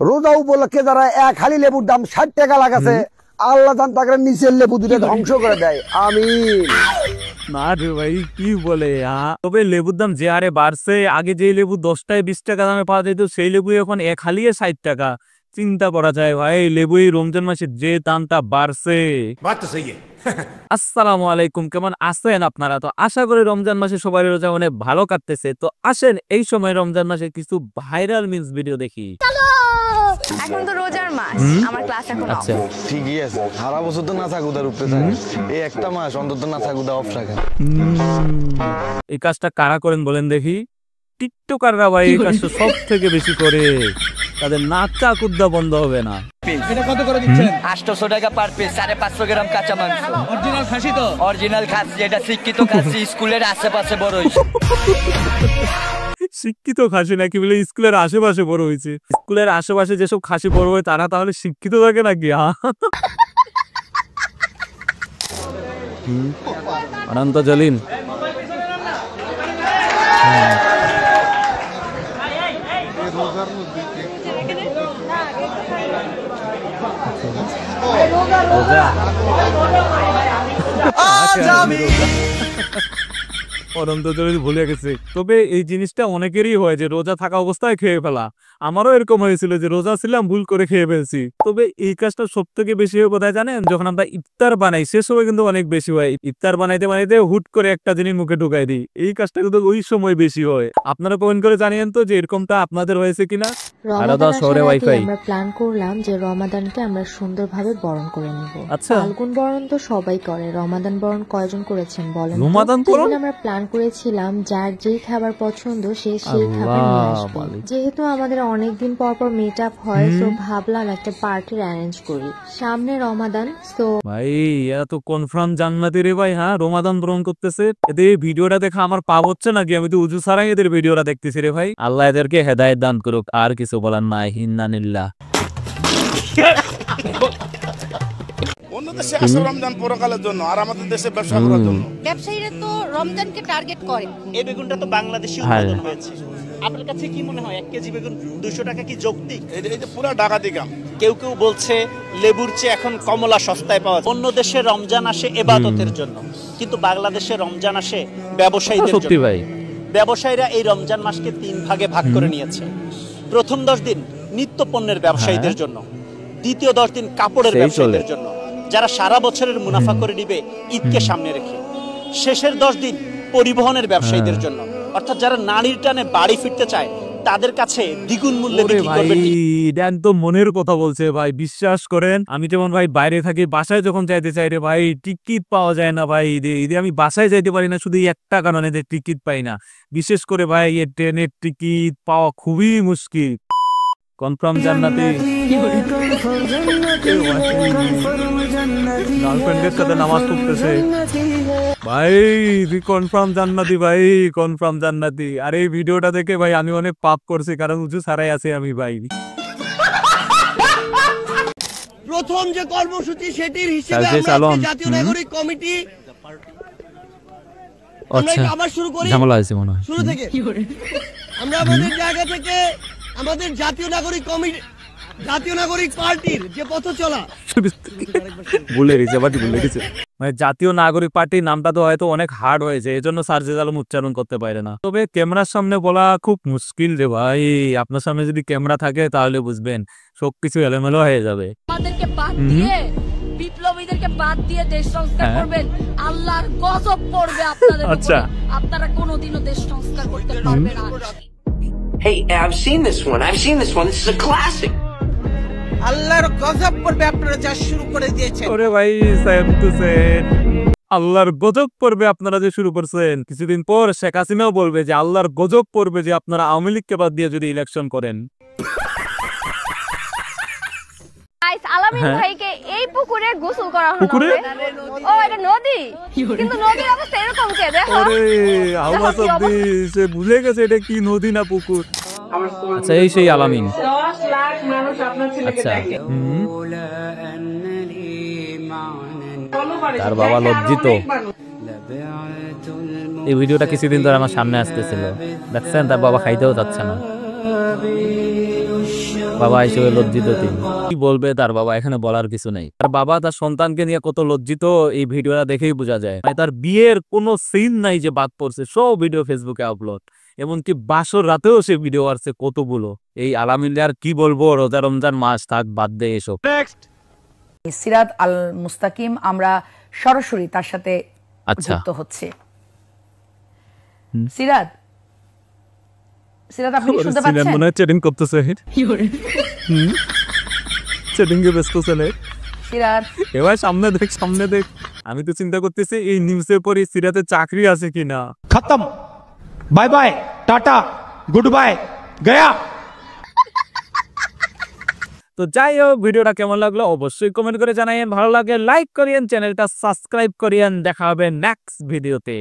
রোজা উপলক্ষে যারা এক হালি লেবুর দাম 60 টাকা লাগাছে, আল্লাহ জান তাকে নিচের লেবু দুটো ধ্বংস করে দেয়। আমিন। না রে ভাই কি বলে, তবে লেবুর দাম যে হারে বাড়ছে, আগে যে লেবু 10 টাকা 20 টাকা দামে পাওয়া যেত সেই লেবু এখন এক হালিয়ে 60 টাকা। চিন্তা করা যায় ভাই, লেবু এই রমজান মাসে যে দামটা বাড়ছে। আসসালামু আলাইকুম, কেমন আছেন আপনারা? তো আশা করি রমজান মাসে সবাই রোজা অনেক ভালো কাটতেছে। তো আসেন এই সময় রমজান মাসে কিছু ভাইরাল মিমস ভিডিও দেখি। এখন তো রোজার মাস, আমার ক্লাস এখন অফ। আচ্ছা ঠিকই আছে, সারা বছর তো নাচা কুদার উপরে থাকে, এই একটা মাস অন্তত নাচা কুদা অফ থাকে। এই কাজটা কারা করেন বলেন দেখি? টিকটকাররা ভাই এই কাজটা সব থেকে বেশি করে, তাদের নাচা কুদ্দা বন্ধ হবে না। এটা কত করে দিচ্ছেন? 800 টাকা পার পিস, 550 গ্রাম কাঁচা মাংস। অরিজিনাল খাসি তো? অরিজিনাল খাসি, এটা শিক্ষিত খাসি, স্কুলের আশেপাশে বড় হইছে। শিক্ষিত খাসি নাকি বলে স্কুলের আশেপাশে বড় হয়েছে? স্কুলের আশেপাশে যেসব খাসি বড় হয় তারা তাহলে শিক্ষিত থাকে নাকি? অনন্ত জলিন অনন্ত জলিন ভুলে গেছে। তবে এই জিনিসটা অনেকেরই হয় যে রোজা থাকা অবস্থায় খেয়ে ফেলা। আমারও এরকম হয়েছিল যে রোজা ছিলাম, ভুল করে খেয়ে ফেলছি। তবে এই কাজটা সব থেকে বেশি হয় কোথায় জানেন? যখন আমরা ইফতার বানাই সে সময় কিন্তু অনেক বেশি হয়। ইফতার বানাইতে বানাইতে হুট করে একটা জিনিস মুখে ঢুকাই দিই, এই কাজটা কিন্তু ওই সময় বেশি হয়। আপনারা কমেন্ট করে জানিয়েন তো যে এরকমটা আপনাদের হয়েছে কিনা। আলাদা শহরে ওয়াইফাই আমরা প্ল্যান করলাম যে রমাদানকে আমরা সুন্দরভাবে বরণ করে নিব। আচ্ছা, ফাল্গুন বরণ তো সবাই করে, রমাদান বরণ কয়জন করেছেন বলেন? রমাদান বরণ আমরা প্ল্যান করেছিলাম যার যেই খাবার পছন্দ সে সেই খাবার নিয়ে আসবে। যেহেতু আমাদের অনেকদিন পর পর মিট আপ হয়, তো ভাবলাম একটা পার্টির অ্যারেঞ্জ করি, সামনে রমাদান। তো ভাই এরা তো কনফার্ম জান্নাতি রে ভাই। হ্যাঁ, রমাদান বরণ করতেছে। এদের ভিডিওটা দেখা আমার পাপ হচ্ছে নাকি? আমি তো উজু ছাড়াই এদের ভিডিওটা দেখতেছি রে ভাই। আল্লাহ এদেরকে হেদায়েত দান করুক, আর কিছু বলার নাই। হিন্নানিল্লাহ। অন্য দেশে আসে রমজান পরকালের জন্য, আর আমাদের দেশে ব্যবসা করার জন্য। ব্যবসায়ীরা তো রমজানকে টার্গেট করে। এই বেগুনটা তো বাংলাদেশি উৎপাদন হয়েছে। আপনার কাছে কি মনে হয় 1 কেজি বেগুন 200 টাকা কি যৌক্তিক? এই যে পুরো ডাকাতি কাম। কেউ কেউ বলছে লেবুর চেয়ে এখন কমলা সস্তায় পাওয়া যায়। অন্য দেশে রমজান আসে ইবাদতের জন্য, কিন্তু বাংলাদেশে রমজান আসে ব্যবসায়ীদের জন্য। সত্যি ভাই, ব্যবসায়ীরা এই রমজান মাসকে 3 ভাগে ভাগ করে নিয়েছে। প্রথম 10 দিন নিত্য পণ্যের ব্যবসায়ীদের জন্য, দ্বিতীয় 10 দিন কাপড়ের ব্যবসায়ীদের জন্য, যারা সারা বছরের মুনাফা করে নিবে ঈদকে সামনে রেখে। শেষের 10 দিন পরিবহনের ব্যবসায়ীদের জন্য, অর্থাৎ যারা নারীর টানে বাড়ি ফিরতে চায় তাদের কাছে দ্বিগুণ মূল্যে বিক্রি করবে। এটা তো মনের কথা বলছে ভাই, বিশ্বাস করেন। আমি যেমন ভাই বাইরে থাকি, বাসায় যখন যাইতে চাই রে ভাই টিকিট পাওয়া যায় না ভাই। ঈদে আমি বাসায় যাইতে পারি না শুধু একটা কারণে, যে টিকিট পাই না। বিশেষ করে ভাই এই ট্রেনের টিকিট পাওয়া খুবই মুশকিল। কনফার্ম জান্নাতি গার্লফ্রেন্ডের সাথে নামাজ পড়তেছে ভাই, কনফার্ম জান্নাতি ভাই, কনফার্ম জান্নাতি। আর এই ভিডিওটা দেখে ভাই আমি অনেক পাপ করছি, কারণ উঁচু ছাড়াই আছি আমি ভাই। প্রথম যে কর্মসূচি সেটির হিসেবে আমরা জাতীয় নাগরিক কমিটি আবার শুরু করি। ঝামেলা আছে মনে হয় শুরু থেকে। আমরা আমাদের জায়গা থেকে আমাদের জাতীয় নাগরিক কমিটি, জাতীয় নাগরিক পার্টির যে পথ চলা, ভুলে গেছে মানে জাতীয় নাগরিক পার্টির নামটা তো হয়তো অনেক হার্ড হয়েছে, এই জন্য সার্জিস আলম উচ্চারণ করতে পারে না। তবে ক্যামেরার সামনে বলা খুব মুশকিল রে ভাই। আপনার সামনে যদি ক্যামেরা থাকে তাহলে বুঝবেন সবকিছু এলোমেলো হয়ে যাবে। আমাদেরকে বাদ দিয়ে, বিপ্লবীদেরকে বাদ দিয়ে দেশ সংস্কার করবেন, আল্লাহর গজব পড়বে আপনাদের উপরে। আচ্ছা, আপনারা কোনোদিনও দেশ সংস্কার করতে পারবেন না। Hey, I've seen this one. This is a classic. আল্লাহর গজব পড়বে আপনারা যা শুরু করে দিয়েছেন। ওরে ভাই সেম টু সেম, আল্লাহর গজব পড়বে আপনারা যে শুরু করছেন। কিছুদিন পর শেখ হাসিনাও বলবে যে আল্লাহর গজব পড়বে যে আপনারা আওয়ামী লীগকে বাদ দিয়ে যদি ইলেকশন করেন। আলামিন ভাইকে এই পুকুরে গোসল করা হলো। পুকুরে? ও এটা নদী, কিন্তু নদীর অবস্থা এরকম কে? দেখো আরে আওয়াজ অবধি সে ভুলে গেছে এটা কি নদী না পুকুর। আচ্ছা এই সেই আলামিন। 10 লাখ মানুষ আপনার ছেলেকে দেখে। তার বাবা লজ্জিত। এই ভিডিওটা কিছুদিন ধরে আমার সামনে আসতেছিল, দেখছেন? তার বাবা খাইতেও যাচ্ছে না। বাবা হিসেবে লজ্জিত তিনি। কি বলবে তার বাবা, এখানে বলার কিছু নেই। তার বাবা তার সন্তানকে নিয়ে কত লজ্জিত এই ভিডিওটা দেখেই বোঝা যায়। মানে তার বিয়ের কোনো সিন নাই যে বাদ পড়ছে, সব ভিডিও ফেসবুকে আপলোড। এমনকি বাসর রাতেও সে ভিডিও আসছে কতগুলো। এই আলামিনরে আর কি বলবো, রোজা রমজান মাস থাক, বাদ দে এসব। সিরাত আল মুস্তাকিম, আমরা সরাসরি তার সাথে যুক্ত হচ্ছে। সিরাত, আপনি শুনতে পাচ্ছেন? মনে হয় চ্যাটিং করতেছে। চ্যাটিং এ ব্যস্ত ছেলে। সিরাত এবার সামনে দেখ। আমি তো চিন্তা করতেছি এই নিউজের পরে সিরাতের চাকরি আছে কিনা। খতম, bye bye, tata, good bye, Gaya. তো যাই হোক, ভিডিওটা কেমন লাগলো অবশ্যই কমেন্ট করে জানাইয়েন। ভালো লাগে লাইক করিয়েন, চ্যানেলটা সাবস্ক্রাইব করিয়েন। দেখা হবে নেক্সট ভিডিওতে।